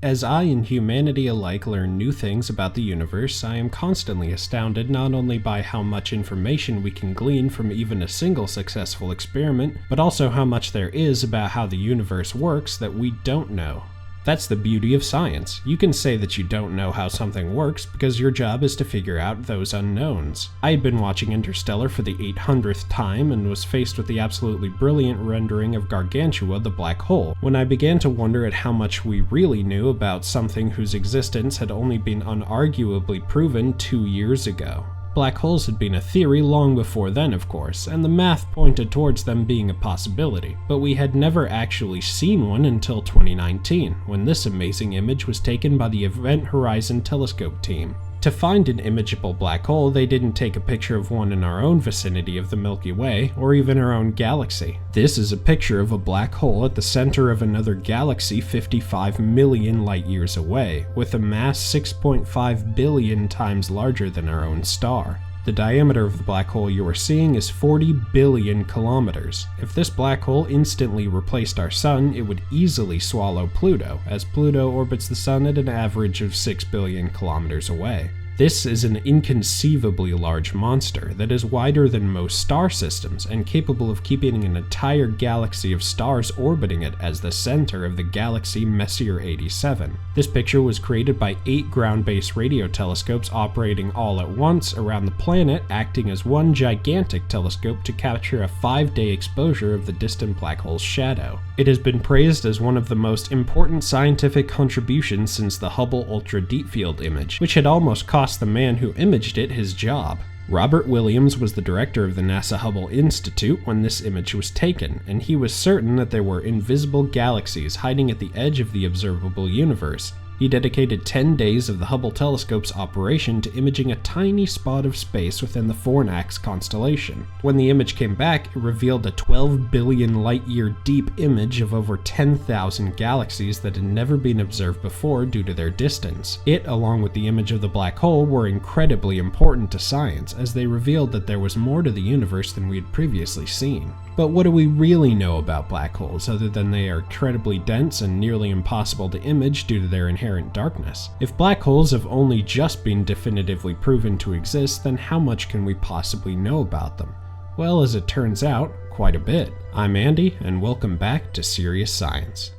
As I and humanity alike learn new things about the universe, I am constantly astounded not only by how much information we can glean from even a single successful experiment, but also how much there is about how the universe works that we don't know. That's the beauty of science. You can say that you don't know how something works because your job is to figure out those unknowns. I had been watching Interstellar for the 800th time and was faced with the absolutely brilliant rendering of Gargantua, the black hole, when I began to wonder at how much we really knew about something whose existence had only been unarguably proven 2 years ago. Black holes had been a theory long before then, of course, and the math pointed towards them being a possibility, but we had never actually seen one until 2019, when this amazing image was taken by the Event Horizon Telescope team. To find an imageable black hole, they didn't take a picture of one in our own vicinity of the Milky Way, or even our own galaxy. This is a picture of a black hole at the center of another galaxy 55 million light-years away, with a mass 6.5 billion times larger than our own star. The diameter of the black hole you are seeing is 40 billion kilometers. If this black hole instantly replaced our Sun, it would easily swallow Pluto, as Pluto orbits the Sun at an average of 6 billion kilometers away. This is an inconceivably large monster that is wider than most star systems and capable of keeping an entire galaxy of stars orbiting it as the center of the galaxy Messier 87. This picture was created by 8 ground-based radio telescopes operating all at once around the planet, acting as one gigantic telescope to capture a 5-day exposure of the distant black hole's shadow. It has been praised as one of the most important scientific contributions since the Hubble Ultra Deep Field image, which had almost cost the man who imaged it his job. Robert Williams was the director of the NASA Hubble Institute when this image was taken, and he was certain that there were invisible galaxies hiding at the edge of the observable universe. He dedicated 10 days of the Hubble telescope's operation to imaging a tiny spot of space within the Fornax constellation. When the image came back, it revealed a 12 billion light-year deep image of over 10,000 galaxies that had never been observed before due to their distance. It, along with the image of the black hole, were incredibly important to science, as they revealed that there was more to the universe than we had previously seen. But what do we really know about black holes other than they are incredibly dense and nearly impossible to image due to their inherent darkness? If black holes have only just been definitively proven to exist, then how much can we possibly know about them? Well, as it turns out, quite a bit. I'm Andy, and welcome back to Sirius Science.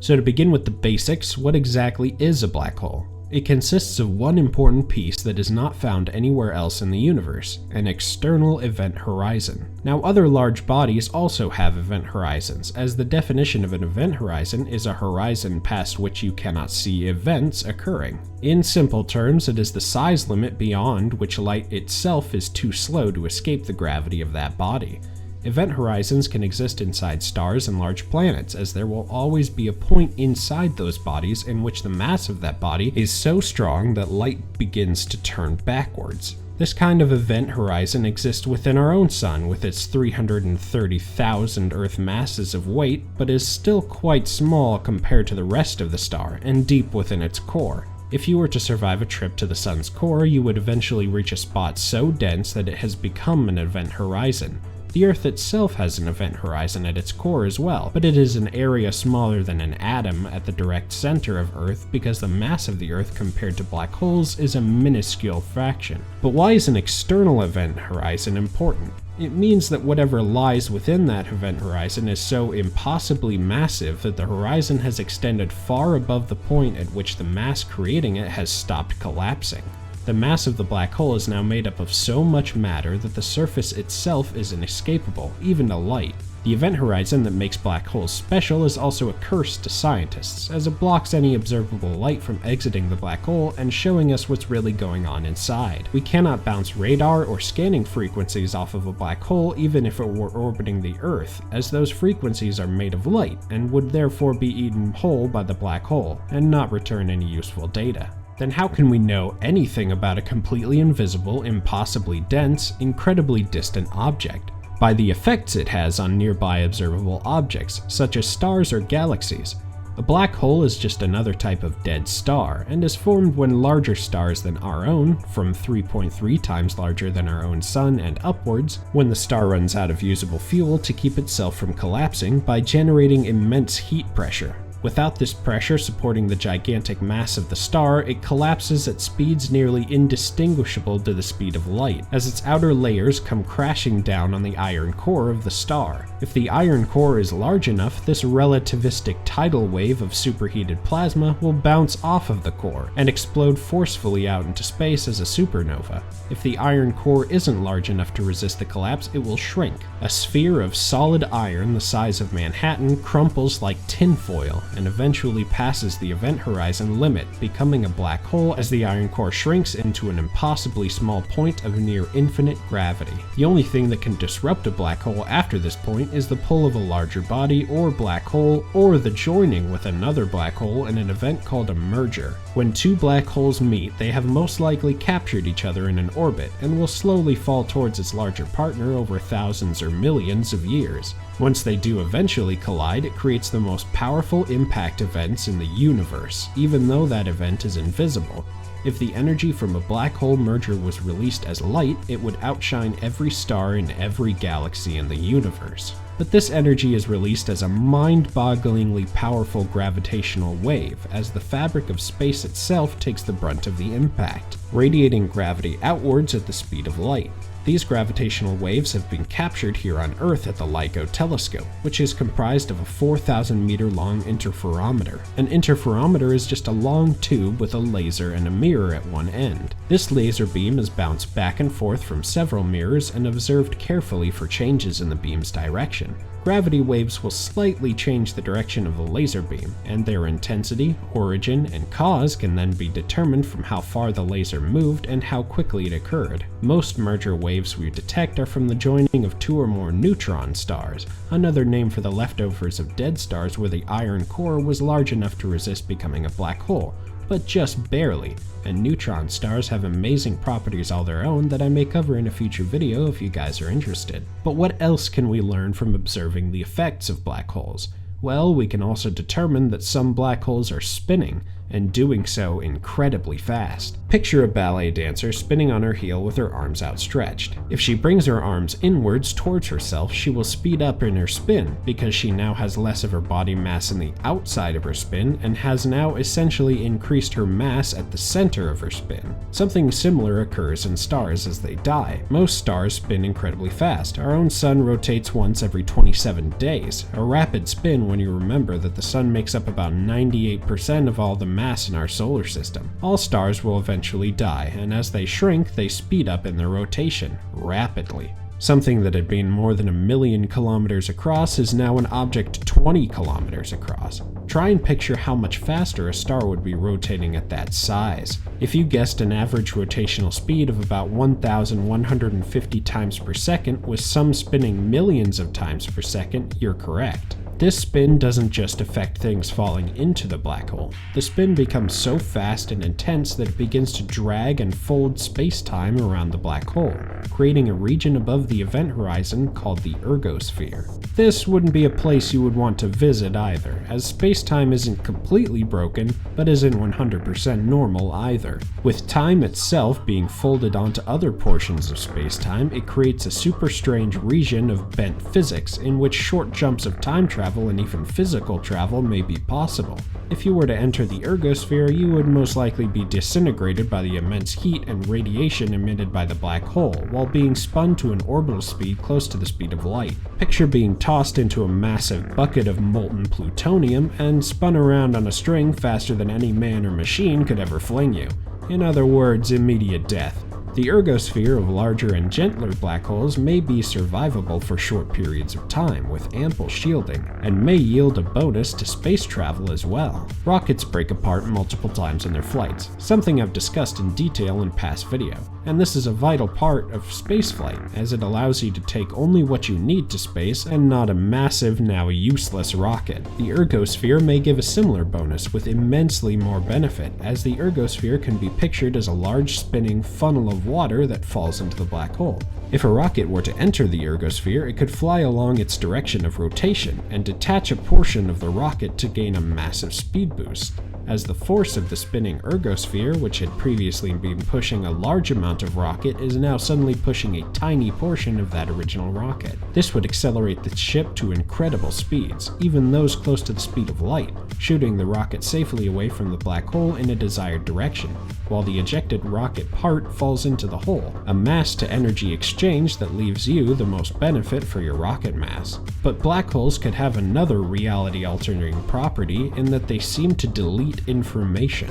So to begin with the basics, what exactly is a black hole? It consists of one important piece that is not found anywhere else in the universe, an external event horizon. Now, other large bodies also have event horizons, as the definition of an event horizon is a horizon past which you cannot see events occurring. In simple terms, it is the size limit beyond which light itself is too slow to escape the gravity of that body. Event horizons can exist inside stars and large planets, as there will always be a point inside those bodies in which the mass of that body is so strong that light begins to turn backwards. This kind of event horizon exists within our own sun with its 330,000 Earth masses of weight, but is still quite small compared to the rest of the star and deep within its core. If you were to survive a trip to the sun's core, you would eventually reach a spot so dense that it has become an event horizon. The Earth itself has an event horizon at its core as well, but it is an area smaller than an atom at the direct center of Earth because the mass of the Earth compared to black holes is a minuscule fraction. But why is an external event horizon important? It means that whatever lies within that event horizon is so impossibly massive that the horizon has extended far above the point at which the mass creating it has stopped collapsing. The mass of the black hole is now made up of so much matter that the surface itself is inescapable, even to light. The event horizon that makes black holes special is also a curse to scientists, as it blocks any observable light from exiting the black hole and showing us what's really going on inside. We cannot bounce radar or scanning frequencies off of a black hole even if it were orbiting the Earth, as those frequencies are made of light and would therefore be eaten whole by the black hole and not return any useful data. Then how can we know anything about a completely invisible, impossibly dense, incredibly distant object? By the effects it has on nearby observable objects, such as stars or galaxies. A black hole is just another type of dead star, and is formed when larger stars than our own, from 3.3 times larger than our own sun and upwards, when the star runs out of usable fuel to keep itself from collapsing by generating immense heat pressure. Without this pressure supporting the gigantic mass of the star, it collapses at speeds nearly indistinguishable to the speed of light, as its outer layers come crashing down on the iron core of the star. If the iron core is large enough, this relativistic tidal wave of superheated plasma will bounce off of the core and explode forcefully out into space as a supernova. If the iron core isn't large enough to resist the collapse, it will shrink. A sphere of solid iron the size of Manhattan crumples like tinfoil and eventually passes the event horizon limit, becoming a black hole as the iron core shrinks into an impossibly small point of near infinite gravity. The only thing that can disrupt a black hole after this point is the pull of a larger body or black hole, or the joining with another black hole in an event called a merger. When two black holes meet, they have most likely captured each other in an orbit and will slowly fall towards its larger partner over thousands or millions of years. Once they do eventually collide, it creates the most powerful impact events in the universe, even though that event is invisible. If the energy from a black hole merger was released as light, it would outshine every star in every galaxy in the universe. But this energy is released as a mind-bogglingly powerful gravitational wave, as the fabric of space itself takes the brunt of the impact, radiating gravity outwards at the speed of light. These gravitational waves have been captured here on Earth at the LIGO telescope, which is comprised of a 4,000-meter-long interferometer. An interferometer is just a long tube with a laser and a mirror at one end. This laser beam is bounced back and forth from several mirrors and observed carefully for changes in the beam's direction. Gravity waves will slightly change the direction of the laser beam, and their intensity, origin, and cause can then be determined from how far the laser moved and how quickly it occurred. Most merger waves we detect are from the joining of two or more neutron stars, another name for the leftovers of dead stars where the iron core was large enough to resist becoming a black hole, but just barely, and neutron stars have amazing properties all their own that I may cover in a future video if you guys are interested. But what else can we learn from observing the effects of black holes? Well, we can also determine that some black holes are spinning, and doing so incredibly fast. Picture a ballet dancer spinning on her heel with her arms outstretched. If she brings her arms inwards towards herself, she will speed up in her spin because she now has less of her body mass in the outside of her spin and has now essentially increased her mass at the center of her spin. Something similar occurs in stars as they die. Most stars spin incredibly fast. Our own sun rotates once every 27 days, a rapid spin when you remember that the sun makes up about 98% of all the mass in our solar system. All stars will eventually die, and as they shrink, they speed up in their rotation, rapidly. Something that had been more than 1,000,000 kilometers across is now an object 20 kilometers across. Try and picture how much faster a star would be rotating at that size. If you guessed an average rotational speed of about 1,150 times per second, with some spinning millions of times per second, you're correct. This spin doesn't just affect things falling into the black hole. The spin becomes so fast and intense that it begins to drag and fold space-time around the black hole, creating a region above the event horizon called the ergosphere. This wouldn't be a place you would want to visit either, as space-time isn't completely broken, but isn't 100% normal either. With time itself being folded onto other portions of space-time, it creates a super strange region of bent physics in which short jumps of time travel and even physical travel may be possible. If you were to enter the ergosphere, you would most likely be disintegrated by the immense heat and radiation emitted by the black hole, while being spun to an orbital speed close to the speed of light. Picture being tossed into a massive bucket of molten plutonium and spun around on a string faster than any man or machine could ever fling you. In other words, immediate death. The ergosphere of larger and gentler black holes may be survivable for short periods of time with ample shielding, and may yield a bonus to space travel as well. Rockets break apart multiple times in their flights, something I've discussed in detail in past video, and this is a vital part of spaceflight as it allows you to take only what you need to space and not a massive, now useless rocket. The ergosphere may give a similar bonus with immensely more benefit, as the ergosphere can be pictured as a large spinning funnel of water that falls into the black hole. If a rocket were to enter the ergosphere, it could fly along its direction of rotation and detach a portion of the rocket to gain a massive speed boost, as the force of the spinning ergosphere, which had previously been pushing a large amount of rocket, is now suddenly pushing a tiny portion of that original rocket. This would accelerate the ship to incredible speeds, even those close to the speed of light, shooting the rocket safely away from the black hole in a desired direction, while the ejected rocket part falls into the hole, a mass-to-energy exchange that leaves you the most benefit for your rocket mass. But black holes could have another reality-altering property in that they seem to delete information.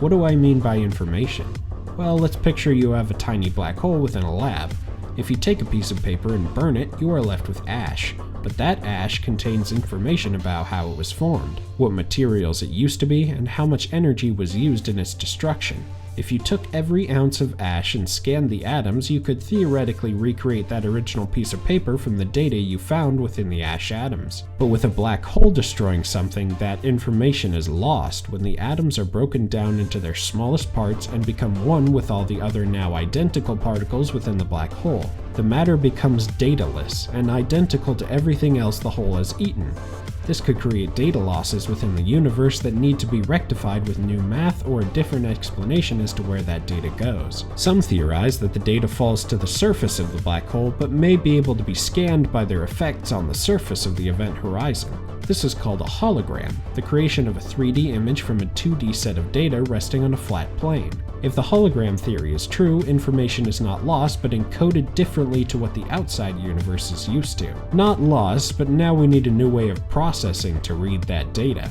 What do I mean by information? Well, let's picture you have a tiny black hole within a lab. If you take a piece of paper and burn it, you are left with ash, but that ash contains information about how it was formed, what materials it used to be, and how much energy was used in its destruction. If you took every ounce of ash and scanned the atoms, you could theoretically recreate that original piece of paper from the data you found within the ash atoms. But with a black hole destroying something, that information is lost when the atoms are broken down into their smallest parts and become one with all the other now identical particles within the black hole. The matter becomes dataless and identical to everything else the hole has eaten. This could create data losses within the universe that need to be rectified with new math or a different explanation as to where that data goes. Some theorize that the data falls to the surface of the black hole but may be able to be scanned by their effects on the surface of the event horizon. This is called a hologram, the creation of a 3D image from a 2D set of data resting on a flat plane. If the hologram theory is true, information is not lost but encoded differently to what the outside universe is used to. Not lost, but now we need a new way of processing to read that data.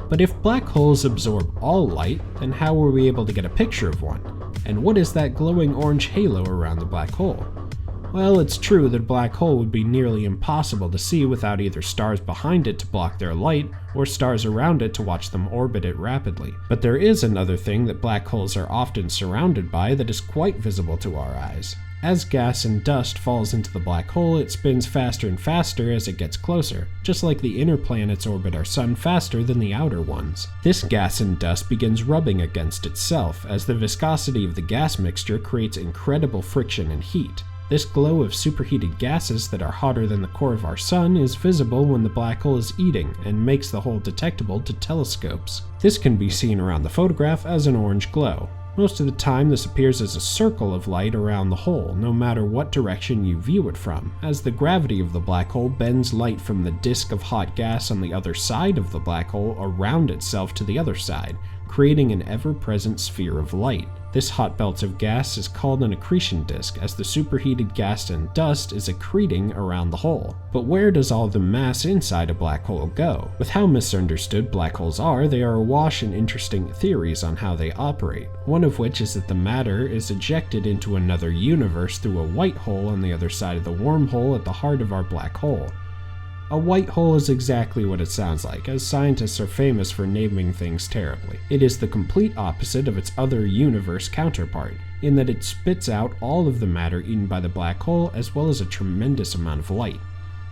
But if black holes absorb all light, then how were we able to get a picture of one? And what is that glowing orange halo around the black hole? Well, it's true that a black hole would be nearly impossible to see without either stars behind it to block their light, or stars around it to watch them orbit it rapidly. But there is another thing that black holes are often surrounded by that is quite visible to our eyes. As gas and dust falls into the black hole, it spins faster and faster as it gets closer, just like the inner planets orbit our sun faster than the outer ones. This gas and dust begins rubbing against itself, as the viscosity of the gas mixture creates incredible friction and heat. This glow of superheated gases that are hotter than the core of our sun is visible when the black hole is eating and makes the hole detectable to telescopes. This can be seen around the photograph as an orange glow. Most of the time this appears as a circle of light around the hole, no matter what direction you view it from, as the gravity of the black hole bends light from the disk of hot gas on the other side of the black hole around itself to the other side, creating an ever-present sphere of light. This hot belt of gas is called an accretion disk, as the superheated gas and dust is accreting around the hole. But where does all the mass inside a black hole go? With how misunderstood black holes are, they are awash in interesting theories on how they operate, one of which is that the matter is ejected into another universe through a white hole on the other side of the wormhole at the heart of our black hole. A white hole is exactly what it sounds like, as scientists are famous for naming things terribly. It is the complete opposite of its other universe counterpart, in that it spits out all of the matter eaten by the black hole as well as a tremendous amount of light.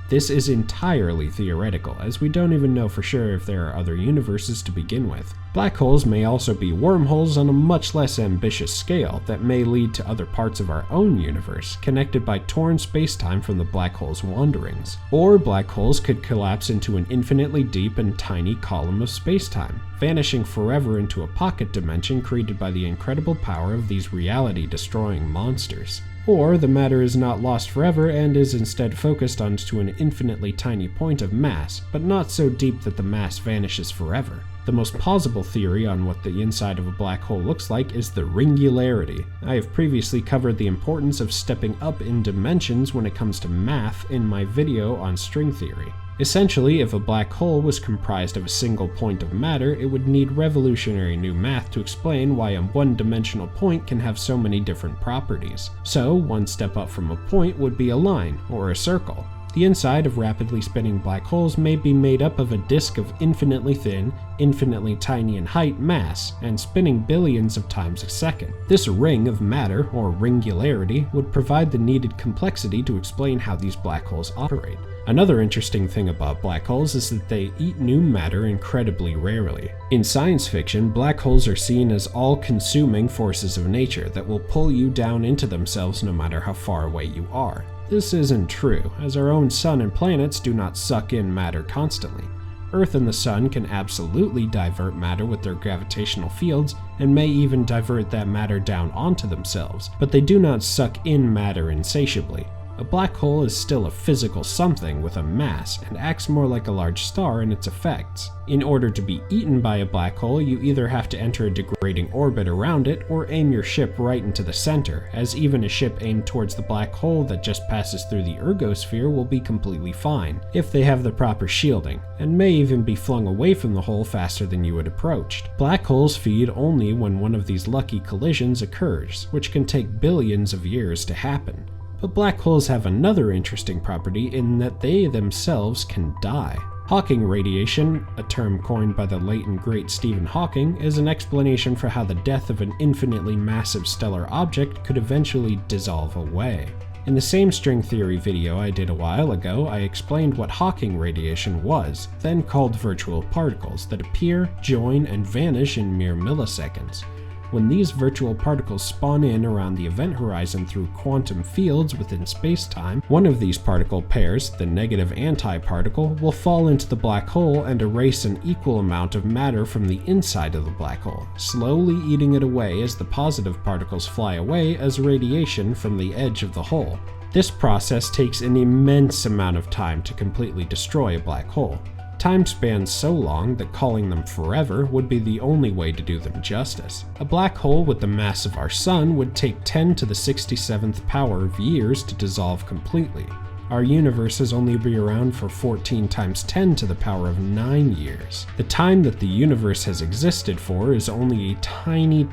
This is entirely theoretical, as we don't even know for sure if there are other universes to begin with. Black holes may also be wormholes on a much less ambitious scale that may lead to other parts of our own universe, connected by torn spacetime from the black hole's wanderings. Or black holes could collapse into an infinitely deep and tiny column of spacetime, vanishing forever into a pocket dimension created by the incredible power of these reality-destroying monsters. Or the matter is not lost forever and is instead focused onto an infinitely tiny point of mass, but not so deep that the mass vanishes forever. The most plausible theory on what the inside of a black hole looks like is the ringularity. I have previously covered the importance of stepping up in dimensions when it comes to math in my video on string theory. Essentially, if a black hole was comprised of a single point of matter, it would need revolutionary new math to explain why a one-dimensional point can have so many different properties. So, one step up from a point would be a line, or a circle. The inside of rapidly spinning black holes may be made up of a disk of infinitely thin, infinitely tiny in height mass, and spinning billions of times a second. This ring of matter, or ringularity, would provide the needed complexity to explain how these black holes operate. Another interesting thing about black holes is that they eat new matter incredibly rarely. In science fiction, black holes are seen as all-consuming forces of nature that will pull you down into themselves no matter how far away you are. This isn't true, as our own sun and planets do not suck in matter constantly. Earth and the sun can absolutely divert matter with their gravitational fields, and may even divert that matter down onto themselves, but they do not suck in matter insatiably. A black hole is still a physical something with a mass, and acts more like a large star in its effects. In order to be eaten by a black hole, you either have to enter a degrading orbit around it, or aim your ship right into the center, as even a ship aimed towards the black hole that just passes through the ergosphere will be completely fine, if they have the proper shielding, and may even be flung away from the hole faster than you had approached. Black holes feed only when one of these lucky collisions occurs, which can take billions of years to happen. But black holes have another interesting property in that they themselves can die. Hawking radiation, a term coined by the late and great Stephen Hawking, is an explanation for how the death of an infinitely massive stellar object could eventually dissolve away. In the same string theory video I did a while ago, I explained what Hawking radiation was, then called virtual particles that appear, join, and vanish in mere milliseconds. When these virtual particles spawn in around the event horizon through quantum fields within space-time, one of these particle pairs, the negative antiparticle, will fall into the black hole and erase an equal amount of matter from the inside of the black hole, slowly eating it away as the positive particles fly away as radiation from the edge of the hole. This process takes an immense amount of time to completely destroy a black hole. Time spans so long that calling them forever would be the only way to do them justice. A black hole with the mass of our sun would take 10 to the 67th power of years to dissolve completely. Our universe has only been around for 14 times 10 to the power of 9 years. The time that the universe has existed for is only a tiny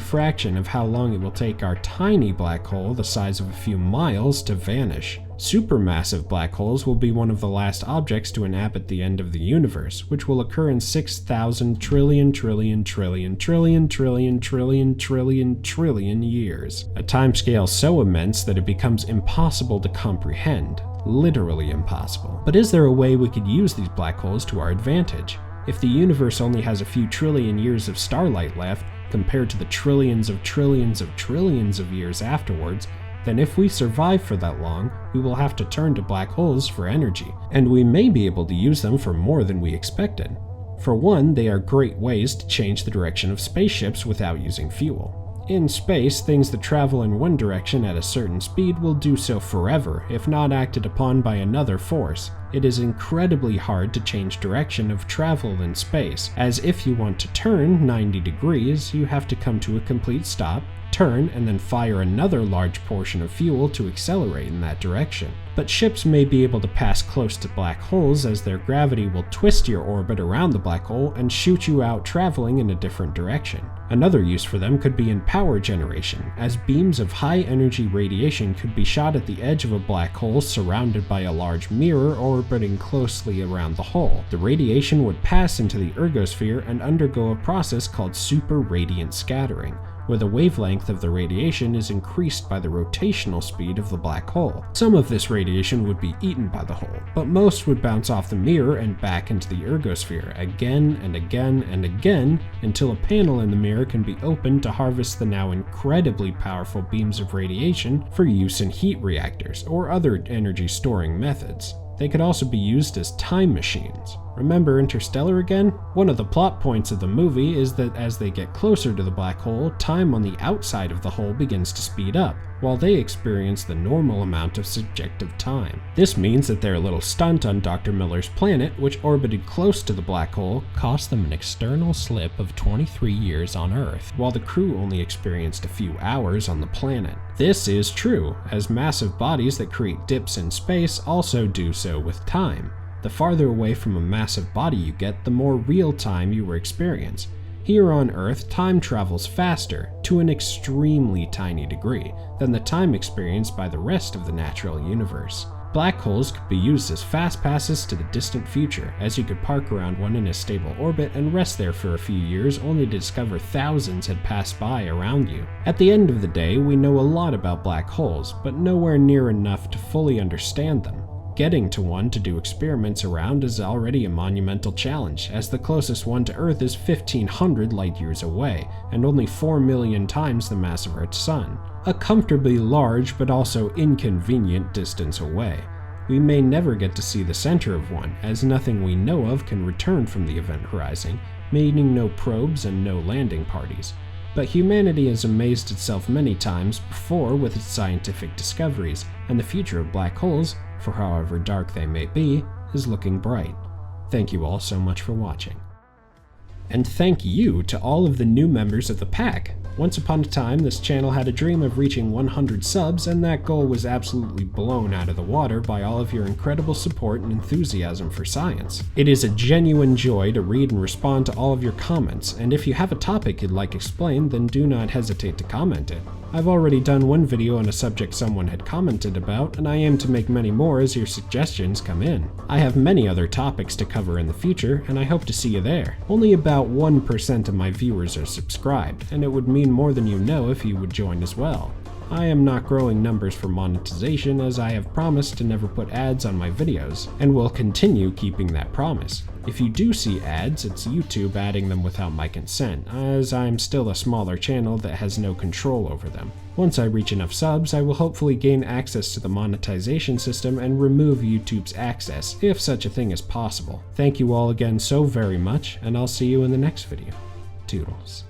fraction of how long it will take our tiny black hole the size of a few miles to vanish. Supermassive black holes will be one of the last objects to inhabit the end of the universe, which will occur in 6,000 trillion years, a timescale so immense that it becomes impossible to comprehend, literally impossible. But is there a way we could use these black holes to our advantage? If the universe only has a few trillion years of starlight left, compared to the trillions of years afterwards, then if we survive for that long, we will have to turn to black holes for energy, and we may be able to use them for more than we expected. For one, they are great ways to change the direction of spaceships without using fuel. In space, things that travel in one direction at a certain speed will do so forever if not acted upon by another force. It is incredibly hard to change direction of travel in space, as if you want to turn 90 degrees, you have to come to a complete stop, turn, and then fire another large portion of fuel to accelerate in that direction. But ships may be able to pass close to black holes as their gravity will twist your orbit around the black hole and shoot you out traveling in a different direction. Another use for them could be in power generation, as beams of high-energy radiation could be shot at the edge of a black hole surrounded by a large mirror orbiting closely around the hole. The radiation would pass into the ergosphere and undergo a process called super radiant scattering, where the wavelength of the radiation is increased by the rotational speed of the black hole. Some of this radiation would be eaten by the hole, but most would bounce off the mirror and back into the ergosphere again and again and again until a panel in the mirror can be opened to harvest the now incredibly powerful beams of radiation for use in heat reactors or other energy storing methods. They could also be used as time machines. Remember Interstellar again? One of the plot points of the movie is that as they get closer to the black hole, time on the outside of the hole begins to speed up, while they experience the normal amount of subjective time. This means that their little stunt on Dr. Miller's planet, which orbited close to the black hole, cost them an external slip of 23 years on Earth, while the crew only experienced a few hours on the planet. This is true, as massive bodies that create dips in space also do so with time. The farther away from a massive body you get, the more real time you will experience. Here on Earth, time travels faster, to an extremely tiny degree, than the time experienced by the rest of the natural universe. Black holes could be used as fast passes to the distant future, as you could park around one in a stable orbit and rest there for a few years only to discover thousands had passed by around you. At the end of the day, we know a lot about black holes, but nowhere near enough to fully understand them. Getting to one to do experiments around is already a monumental challenge, as the closest one to Earth is 1,500 light-years away, and only 4 million times the mass of Earth's sun. A comfortably large but also inconvenient distance away. We may never get to see the center of one, as nothing we know of can return from the event horizon, meaning no probes and no landing parties. But humanity has amazed itself many times before with its scientific discoveries, and the future of black holes, for however dark they may be, is looking bright. Thank you all so much for watching. And thank you to all of the new members of the pack. Once upon a time, this channel had a dream of reaching 100 subs, and that goal was absolutely blown out of the water by all of your incredible support and enthusiasm for science. It is a genuine joy to read and respond to all of your comments, and if you have a topic you'd like explained, then do not hesitate to comment it. I've already done one video on a subject someone had commented about, and I aim to make many more as your suggestions come in. I have many other topics to cover in the future, and I hope to see you there. Only about 1% of my viewers are subscribed, and it would mean more than you know if you would join as well. I am not growing numbers for monetization, as I have promised to never put ads on my videos, and will continue keeping that promise. If you do see ads, it's YouTube adding them without my consent, as I'm still a smaller channel that has no control over them. Once I reach enough subs, I will hopefully gain access to the monetization system and remove YouTube's access, if such a thing is possible. Thank you all again so very much, and I'll see you in the next video. Toodles.